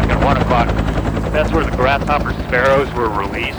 at 1 o'clock. That's where the grasshopper sparrows were released.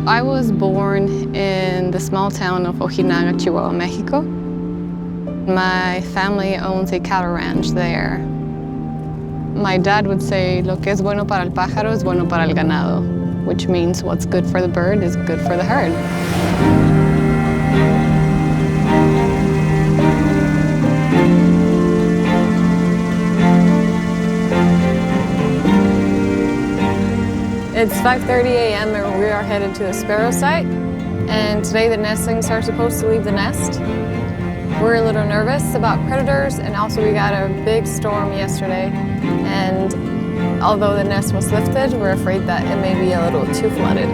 I was born in the small town of Ojinaga, Chihuahua, Mexico. My family owns a cattle ranch there. My dad would say, lo que es bueno para el pájaro es bueno para el ganado, which means what's good for the bird is good for the herd. It's 5:30 a.m. and we are headed to the sparrow site. And today the nestlings are supposed to leave the nest. We're a little nervous about predators, and also we got a big storm yesterday. And although the nest was lifted, we're afraid that it may be a little too flooded.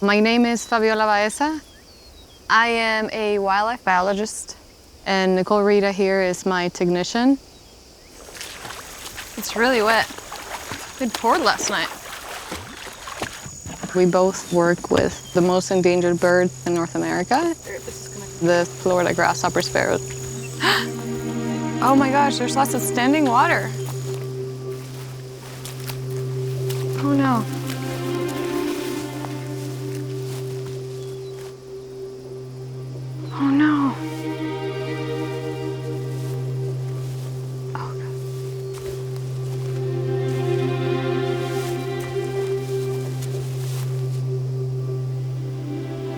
My name is Fabiola Baeza. I am a wildlife biologist, and Nicole Rita here is my technician. It's really wet. It poured last night. We both work with the most endangered bird in North America, the Florida Grasshopper Sparrow. Oh my gosh, there's lots of standing water. Oh no. Oh no. Oh God.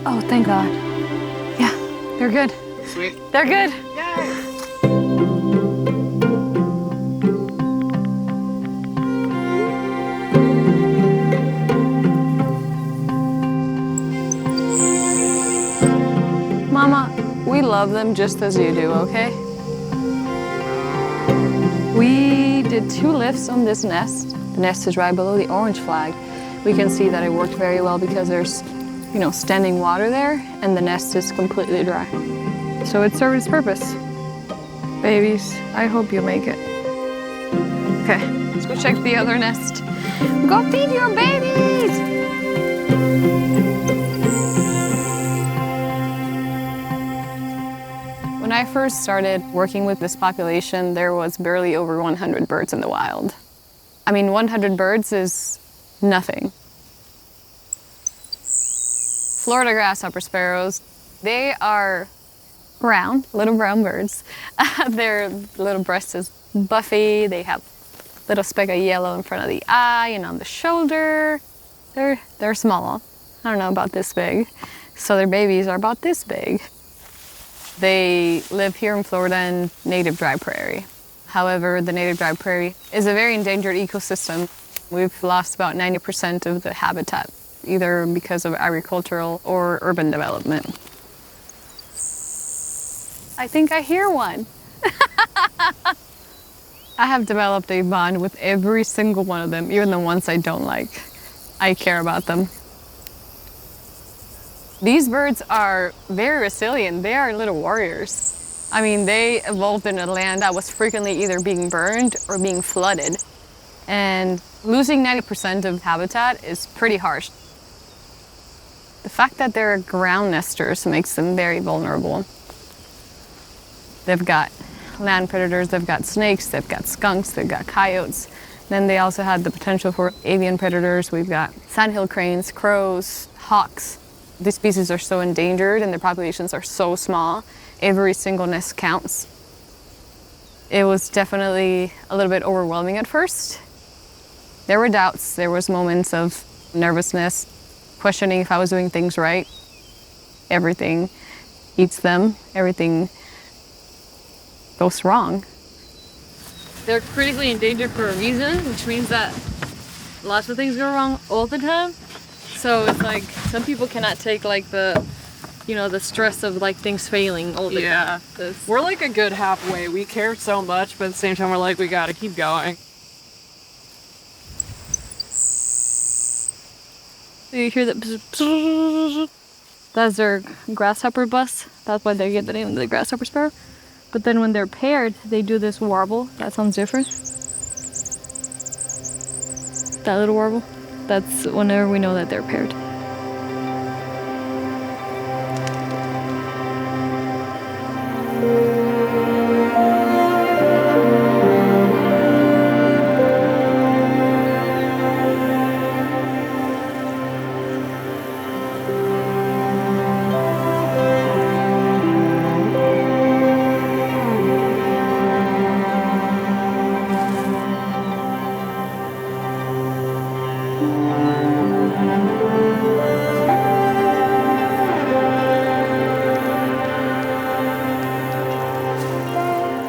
Oh, thank God. Yeah, they're good. Sweet. They're good. Yay. Mama, we love them just as you do, okay? We did 2 lifts on this nest. The nest is right below the orange flag. We can see that it worked very well because there's, standing water there, and the nest is completely dry. So it served its purpose. Babies, I hope you make it. Okay, let's go check the other nest. Go feed your babies! When I first started working with this population, there was barely over 100 birds in the wild. I mean, 100 birds is nothing. Florida grasshopper sparrows, they are brown, little brown birds. Their little breast is buffy. They have a little speck of yellow in front of the eye and on the shoulder. They're small. I don't know, about this big. So their babies are about this big. They live here in Florida in native dry prairie. However, the native dry prairie is a very endangered ecosystem. We've lost about 90% of the habitat, either because of agricultural or urban development. I think I hear one. I have developed a bond with every single one of them, even the ones I don't like. I care about them. These birds are very resilient. They are little warriors. I mean, they evolved in a land that was frequently either being burned or being flooded. And losing 90% of habitat is pretty harsh. The fact that they're ground nesters makes them very vulnerable. They've got land predators, they've got snakes, they've got skunks, they've got coyotes. Then they also had the potential for avian predators. We've got sandhill cranes, crows, hawks. These species are so endangered and their populations are so small. Every single nest counts. It was definitely a little bit overwhelming at first. There were doubts, there was moments of nervousness, questioning if I was doing things right. Everything eats them, everything goes wrong. They're critically endangered for a reason, which means that lots of things go wrong all the time. So it's like some people cannot take like the stress of like things failing all the time. Yeah, we're like a good halfway. We care so much, but at the same time we're like, we gotta keep going. You hear that? That's their grasshopper bus. That's why they get the name of the grasshopper sparrow. But then when they're paired, they do this warble. That sounds different. That little warble. That's whenever we know that they're paired.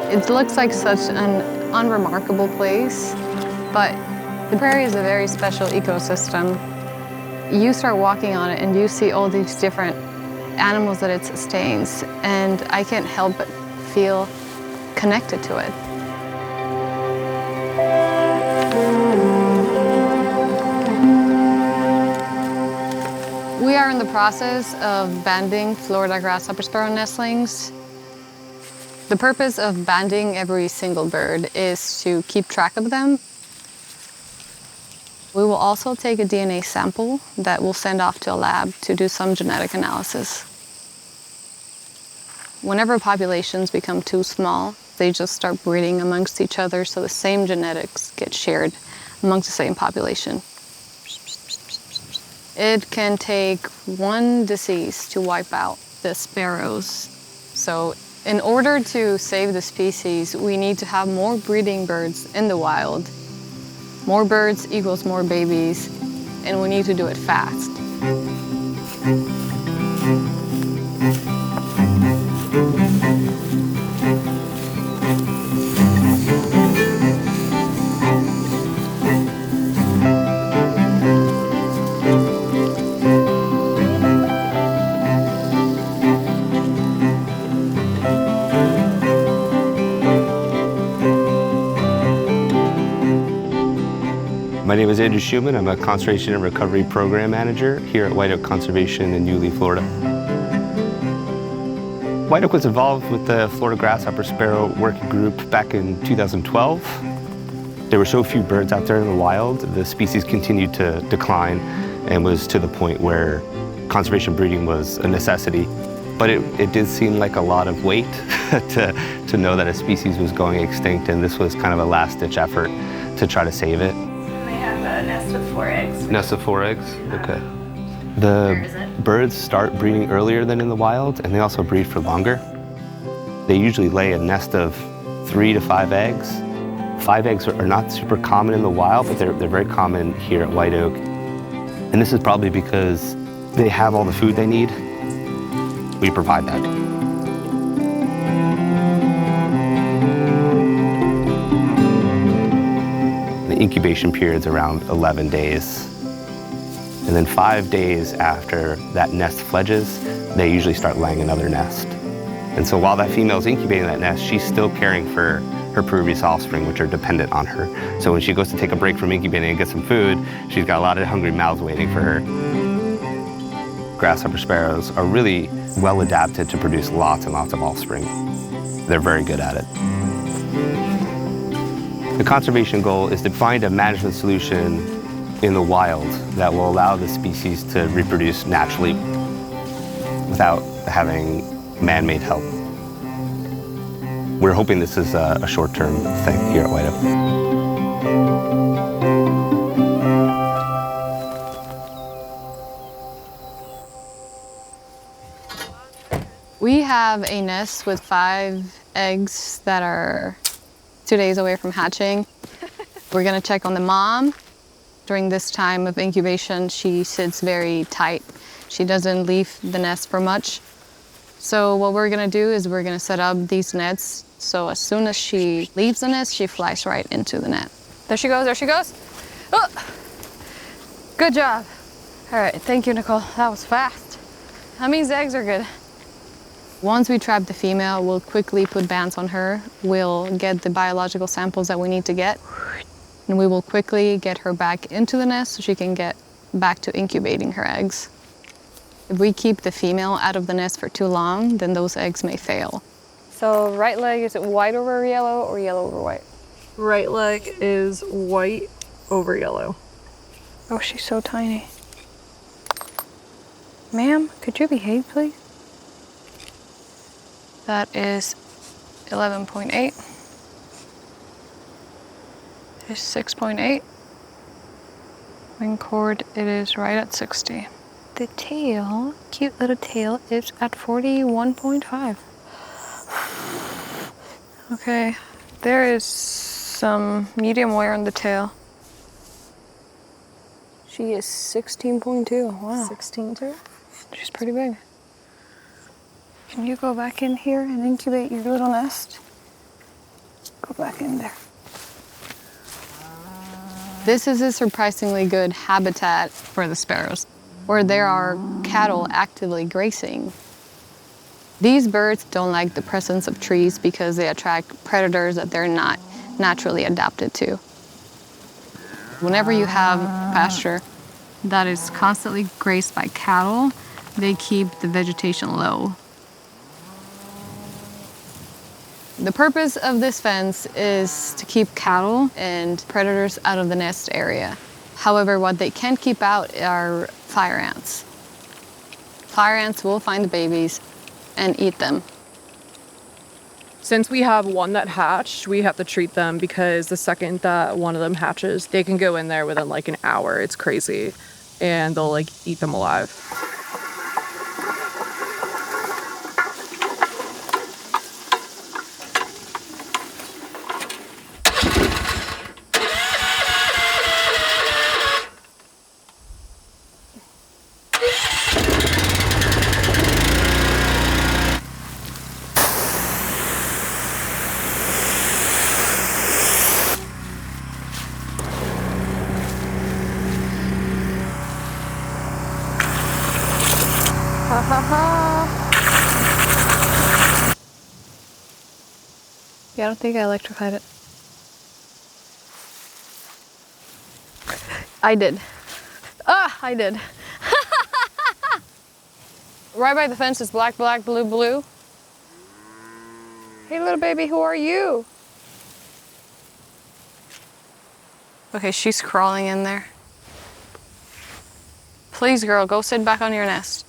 It looks like such an unremarkable place, but the prairie is a very special ecosystem. You start walking on it and you see all these different animals that it sustains, and I can't help but feel connected to it. We are in the process of banding Florida Grasshopper Sparrow nestlings. The purpose of banding every single bird is to keep track of them. We will also take a DNA sample that we'll send off to a lab to do some genetic analysis. Whenever populations become too small, they just start breeding amongst each other, so the same genetics get shared amongst the same population. It can take one disease to wipe out the sparrows. So in order to save the species, we need to have more breeding birds in the wild. More birds equals more babies, and we need to do it fast. My name is Andrew Schumann. I'm a Conservation and Recovery Program Manager here at White Oak Conservation in Yulee, Florida. White Oak was involved with the Florida Grasshopper Sparrow Working Group back in 2012. There were so few birds out there in the wild, the species continued to decline and was to the point where conservation breeding was a necessity. But it did seem like a lot of weight to know that a species was going extinct, and this was kind of a last-ditch effort to try to save it. A nest with 4 eggs. Nest of 4 eggs? Okay. The birds start breeding earlier than in the wild, and they also breed for longer. They usually lay a nest of 3 to 5 eggs. 5 eggs are not super common in the wild, but they're very common here at White Oak. And this is probably because they have all the food they need. We provide that. The incubation period's around 11 days. And then 5 days after that nest fledges, they usually start laying another nest. And so while that female's incubating that nest, she's still caring for her previous offspring, which are dependent on her. So when she goes to take a break from incubating and get some food, she's got a lot of hungry mouths waiting for her. Grasshopper sparrows are really well adapted to produce lots and lots of offspring. They're very good at it. The conservation goal is to find a management solution in the wild that will allow the species to reproduce naturally without having man-made help. We're hoping this is a short-term thing here at White Oak. We have a nest with 5 eggs that are 2 days away from hatching. We're gonna check on the mom. During this time of incubation, she sits very tight. She doesn't leave the nest for much. So what we're gonna do is we're gonna set up these nets so as soon as she leaves the nest, she flies right into the net. There she goes, there she goes. Oh! Good job. All right, thank you, Nicole. That was fast. That means the eggs are good. Once we trap the female, we'll quickly put bands on her. We'll get the biological samples that we need to get, and we will quickly get her back into the nest so she can get back to incubating her eggs. If we keep the female out of the nest for too long, then those eggs may fail. So right leg, is it white over yellow or yellow over white? Right leg is white over yellow. Oh, she's so tiny. Ma'am, could you behave, please? That is 11.8. It is 6.8. Wing chord, it is right at 60. The tail, cute little tail, is at 41.5. Okay, there is some medium wear on the tail. She is 16.2, wow. 16.2? She's pretty big. Can you go back in here and incubate your little nest? Go back in there. This is a surprisingly good habitat for the sparrows, where there are cattle actively grazing. These birds don't like the presence of trees because they attract predators that they're not naturally adapted to. Whenever you have pasture that is constantly grazed by cattle, they keep the vegetation low. The purpose of this fence is to keep cattle and predators out of the nest area. However, what they can't keep out are fire ants. Fire ants will find the babies and eat them. Since we have one that hatched, we have to treat them because the second that one of them hatches, they can go in there within like an hour. It's crazy. And they'll like eat them alive. Yeah, I don't think I electrified it. I did. Ah, I did. Right by the fence is black, black, blue, blue. Hey, little baby, who are you? Okay, she's crawling in there. Please, girl, go sit back on your nest.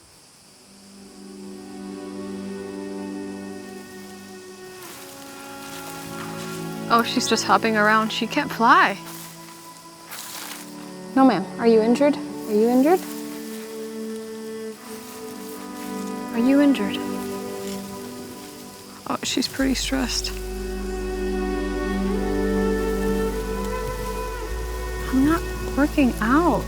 Oh, she's just hopping around. She can't fly. No, ma'am. Are you injured? Are you injured? Are you injured? Oh, she's pretty stressed. I'm not working out.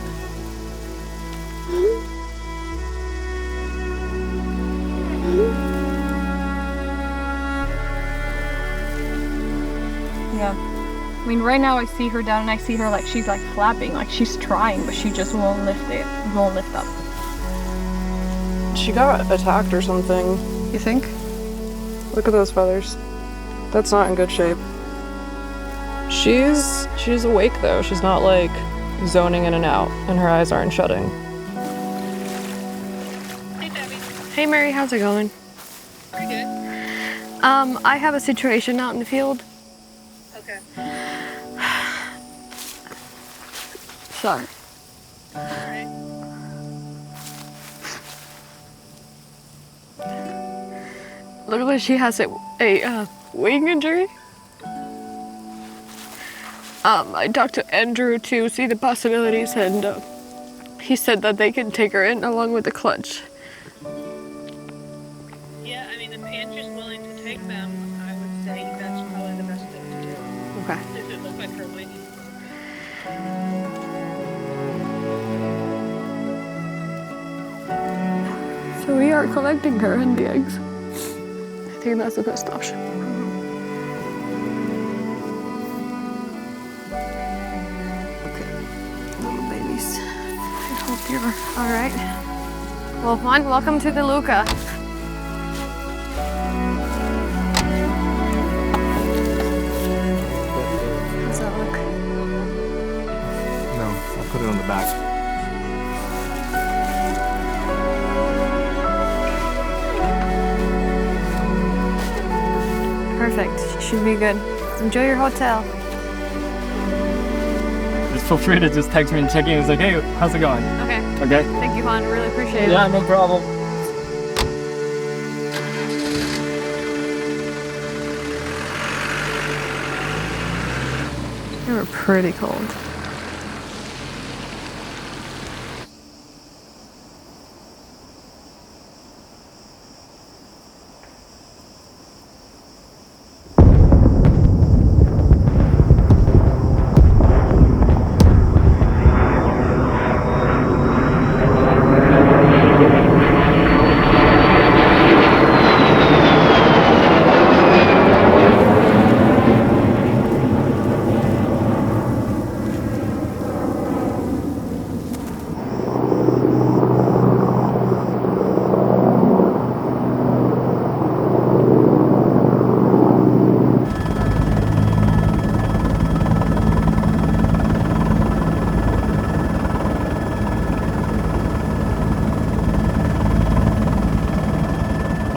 Yeah. I mean, right now I see her down and I see her like she's like flapping, like she's trying, but she just won't lift it, won't lift up. She got attacked or something. You think? Look at those feathers. That's not in good shape. She's awake though. She's not like zoning in and out, and her eyes aren't shutting. Hey, Debbie. Hey, Mary, how's it going? Pretty good. I have a situation out in the field. Okay. Sorry. Looks like she has a wing injury. I talked to Andrew to see the possibilities, and he said that they can take her in along with the clutch. Yeah, I mean, if Andrew's willing to take them, I would say that's probably the best thing to do. Okay. If it looks like her wing. So we are collecting her and the eggs. I think that's the best option. Okay, little babies. I hope you're all right. Well, Juan, welcome to the Luca. How's that look? No, I'll put it on the back. Perfect. She should be good. Enjoy your hotel. Just feel free to just text me and check in. It's like, hey, how's it going? Okay. Okay. Thank you, Juan. Really appreciate it. Yeah, no problem. They were pretty cold.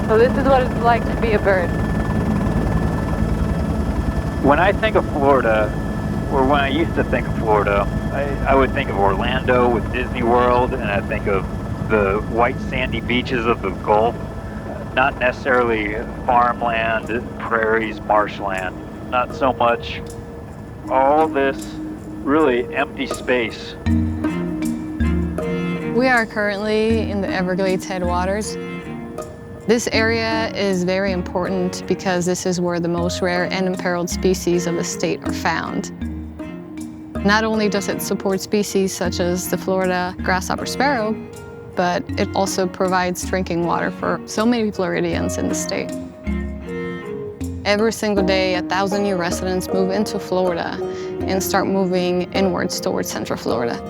So this is what it's like to be a bird. When I think of Florida, or when I used to think of Florida, I would think of Orlando with Disney World, and I think of the white sandy beaches of the Gulf, not necessarily farmland, prairies, marshland, not so much all this really empty space. We are currently in the Everglades headwaters. This area is very important because this is where the most rare and imperiled species of the state are found. Not only does it support species such as the Florida Grasshopper Sparrow, but it also provides drinking water for so many Floridians in the state. Every single day, 1,000 new residents move into Florida and start moving inwards towards Central Florida.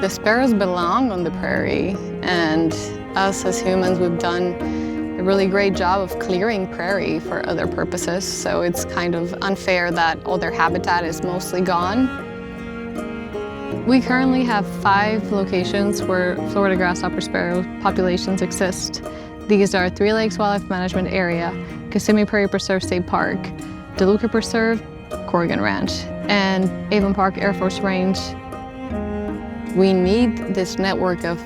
The sparrows belong on the prairie, and us as humans, we've done a really great job of clearing prairie for other purposes, so it's kind of unfair that all their habitat is mostly gone. We currently have 5 locations where Florida grasshopper sparrow populations exist. These are Three Lakes Wildlife Management Area, Kissimmee Prairie Preserve State Park, DeLuca Preserve, Corrigan Ranch, and Avon Park Air Force Range. We need this network of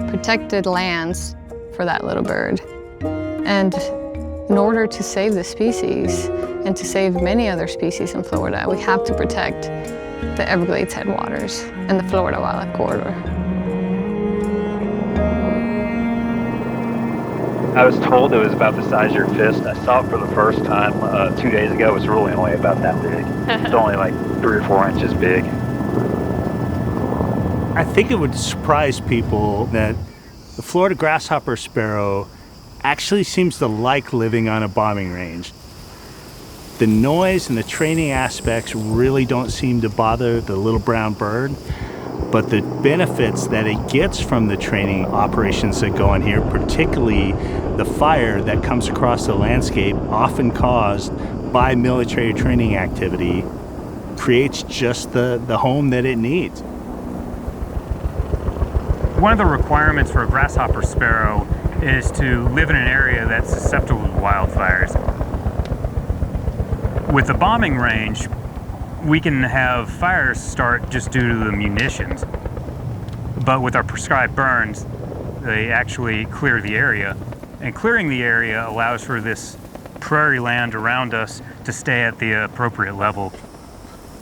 protected lands for that little bird. And in order to save the species and to save many other species in Florida, we have to protect the Everglades headwaters and the Florida Wildlife Corridor. I was told it was about the size of your fist. I saw it for the first time 2 days ago. It was really only about that big. It's only like 3 or 4 inches big. I think it would surprise people that the Florida grasshopper sparrow actually seems to like living on a bombing range. The noise and the training aspects really don't seem to bother the little brown bird, but the benefits that it gets from the training operations that go on here, particularly the fire that comes across the landscape, often caused by military training activity, creates just the home that it needs. One of the requirements for a grasshopper sparrow is to live in an area that's susceptible to wildfires. With the bombing range, we can have fires start just due to the munitions. But with our prescribed burns, they actually clear the area And clearing the area allows for this prairie land around us to stay at the appropriate level.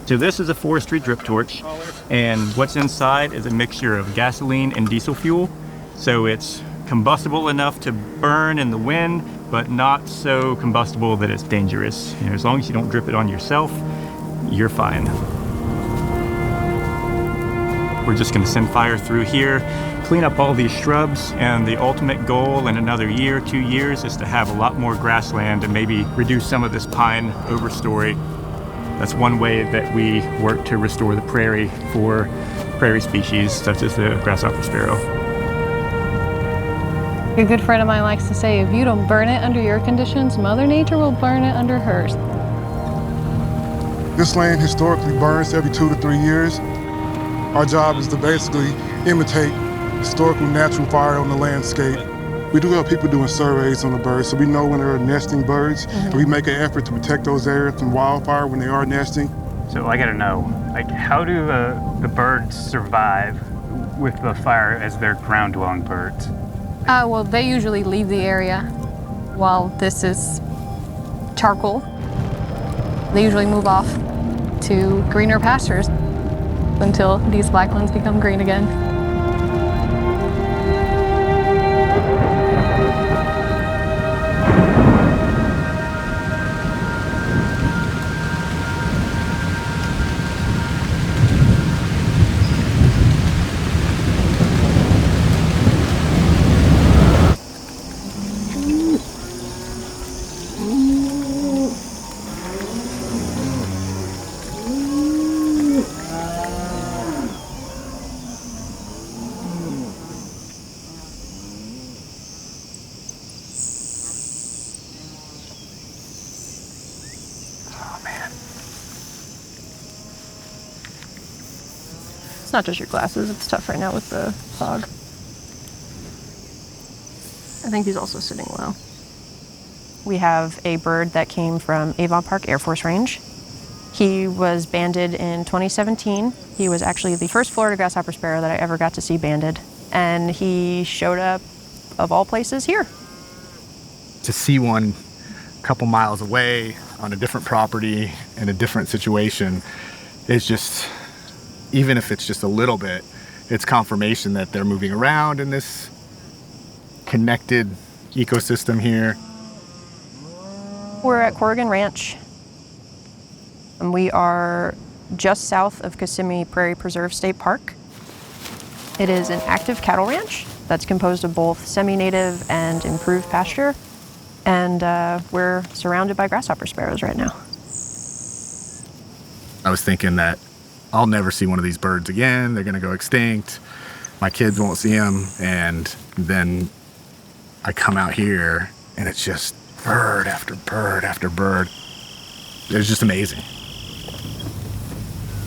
So this is a forestry drip torch, and what's inside is a mixture of gasoline and diesel fuel. So it's combustible enough to burn in the wind, but not so combustible that it's dangerous. You know, as long as you don't drip it on yourself, you're fine. We're just going to send fire through here, clean up all these shrubs, and the ultimate goal in another year, 2 years, is to have a lot more grassland and maybe reduce some of this pine overstory. That's one way that we work to restore the prairie for prairie species such as the grasshopper sparrow. A good friend of mine likes to say, if you don't burn it under your conditions, Mother Nature will burn it under hers. This land historically burns every 2 to 3 years. Our job is to basically imitate historical natural fire on the landscape. We do have people doing surveys on the birds, so we know when there are nesting birds, and we make an effort to protect those areas from wildfire when they are nesting. So I gotta know, like, how do the birds survive with the fire as they're ground-dwelling birds? Well, they usually leave the area while this is charcoal. They usually move off to greener pastures until these black ones become green again. It's not just your glasses, it's tough right now with the fog. I think he's also sitting low. We have a bird that came from Avon Park Air Force Range. He was banded in 2017. He was actually the first Florida grasshopper sparrow that I ever got to see banded. And he showed up, of all places, here. To see one a couple miles away on a different property in a different situation is just, even if it's just a little bit, it's confirmation that they're moving around in this connected ecosystem here. We're at Corrigan Ranch, and we are just south of Kissimmee Prairie Preserve State Park. It is an active cattle ranch that's composed of both semi-native and improved pasture, and we're surrounded by grasshopper sparrows right now. I was thinking that I'll never see one of these birds again. They're gonna go extinct. My kids won't see them. And then I come out here and it's just bird after bird after bird. It's just amazing.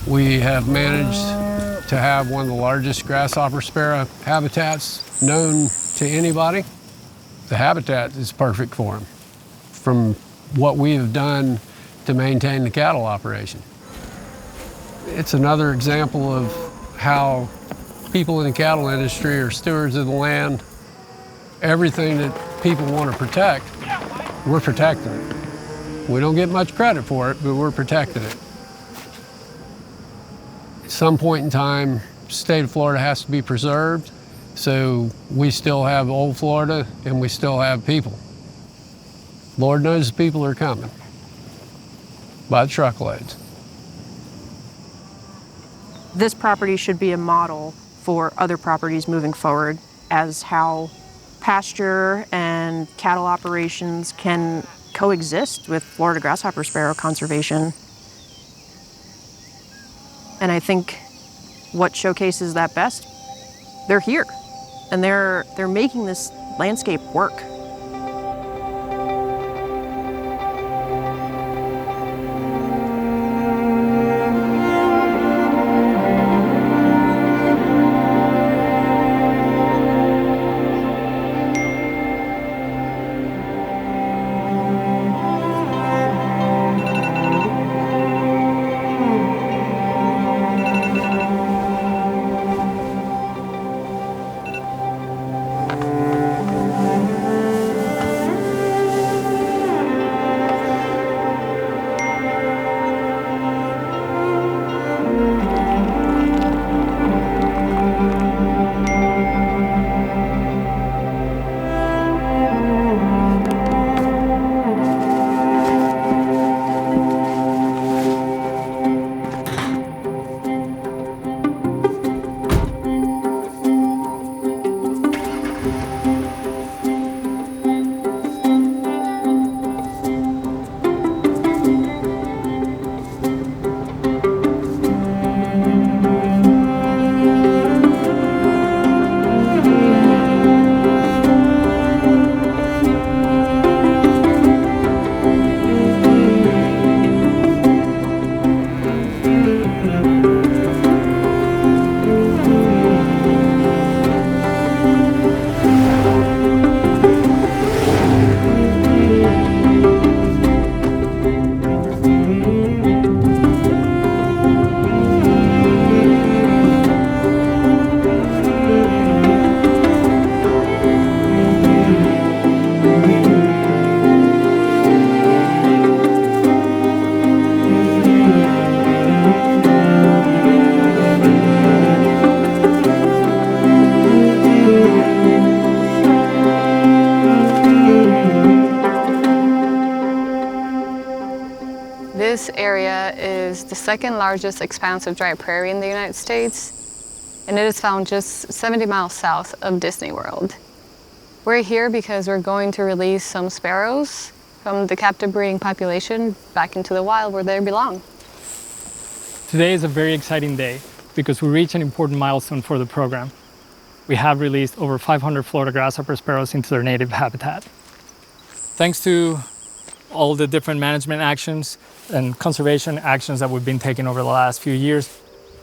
We have managed to have one of the largest grasshopper sparrow habitats known to anybody. The habitat is perfect for them from what we have done to maintain the cattle operation. It's another example of how people in the cattle industry are stewards of the land. Everything that people want to protect, we're protecting it. We don't get much credit for it, but we're protecting it. At some point in time, the state of Florida has to be preserved, so we still have old Florida and we still have people. Lord knows the people are coming by the truckloads. This property should be a model for other properties moving forward as how pasture and cattle operations can coexist with Florida grasshopper sparrow conservation. And I think what showcases that best, they're here and they're making this landscape work. This area is the second largest expanse of dry prairie in the United States, and it is found just 70 miles south of Disney World. We're here because we're going to release some sparrows from the captive breeding population back into the wild where they belong. Today is a very exciting day because we reached an important milestone for the program. We have released over 500 Florida grasshopper sparrows into their native habitat. Thanks to all the different management actions and conservation actions that we've been taking over the last few years,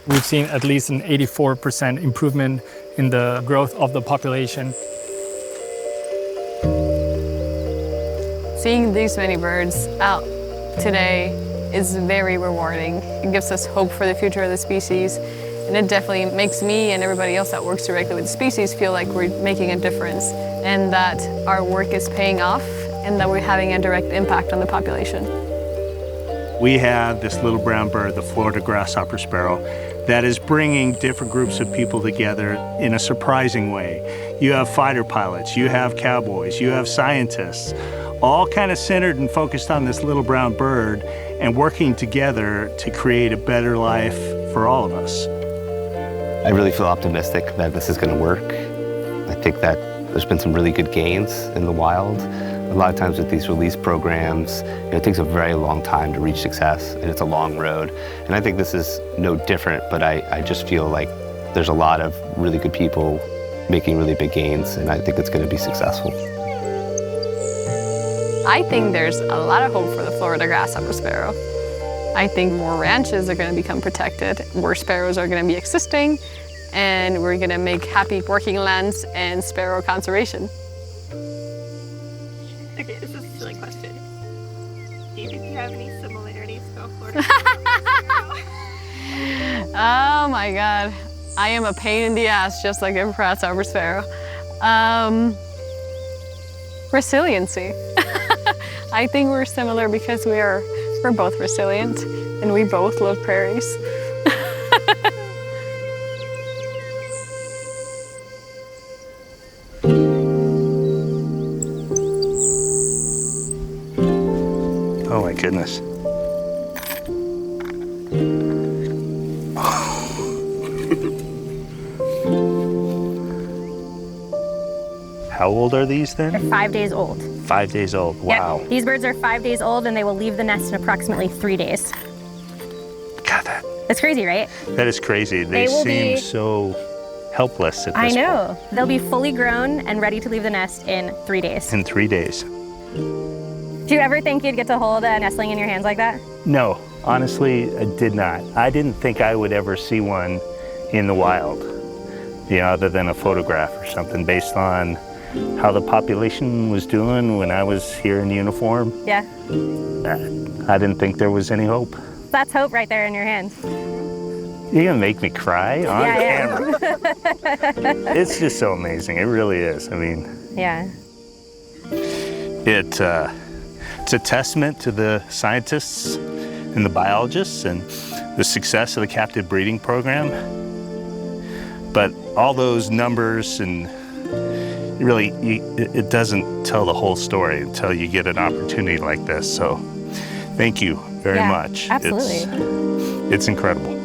we've seen at least an 84% improvement in the growth of the population. Seeing these many birds out today is very rewarding. It gives us hope for the future of the species, and it definitely makes me and everybody else that works directly with the species feel like we're making a difference and that our work is paying off and that we're having a direct impact on the population. We have this little brown bird, the Florida Grasshopper Sparrow, that is bringing different groups of people together in a surprising way. You have fighter pilots, you have cowboys, you have scientists, all kind of centered and focused on this little brown bird and working together to create a better life for all of us. I really feel optimistic that this is going to work. I think that there's been some really good gains in the wild. A lot of times with these release programs, it takes a very long time to reach success, and it's a long road. And I think this is no different, but I just feel like there's a lot of really good people making really big gains, and I think it's going to be successful. I think there's a lot of hope for the Florida grasshopper sparrow. I think more ranches are going to become protected, more sparrows are going to be existing, and we're going to make happy working lands and sparrow conservation. Okay, this is a silly question. Do you think you have any similarities to a Florida? Oh my God. I am a pain in the ass, just like a grasshopper sparrow. Resiliency. I think we're similar because we're both resilient and we both love prairies. Oh my goodness. How old are these then? They're 5 days old. 5 days old, wow. Yep. These birds are 5 days old and they will leave the nest in approximately 3 days. God, that's crazy, right? That is crazy. They seem so helpless at this point. I know. They'll be fully grown and ready to leave the nest in 3 days. In 3 days. Do you ever think you'd get to hold a nestling in your hands like that? No, honestly, I did not. I didn't think I would ever see one in the wild, other than a photograph or something based on how the population was doing when I was here in uniform. Yeah. I didn't think there was any hope. That's hope right there in your hands. You're gonna make me cry on camera. Yeah. It's just so amazing. It really is. I mean, yeah. It's a testament to the scientists and the biologists and the success of the captive breeding program. But all those numbers and really, it doesn't tell the whole story until you get an opportunity like this. So thank you very much. Absolutely. It's incredible.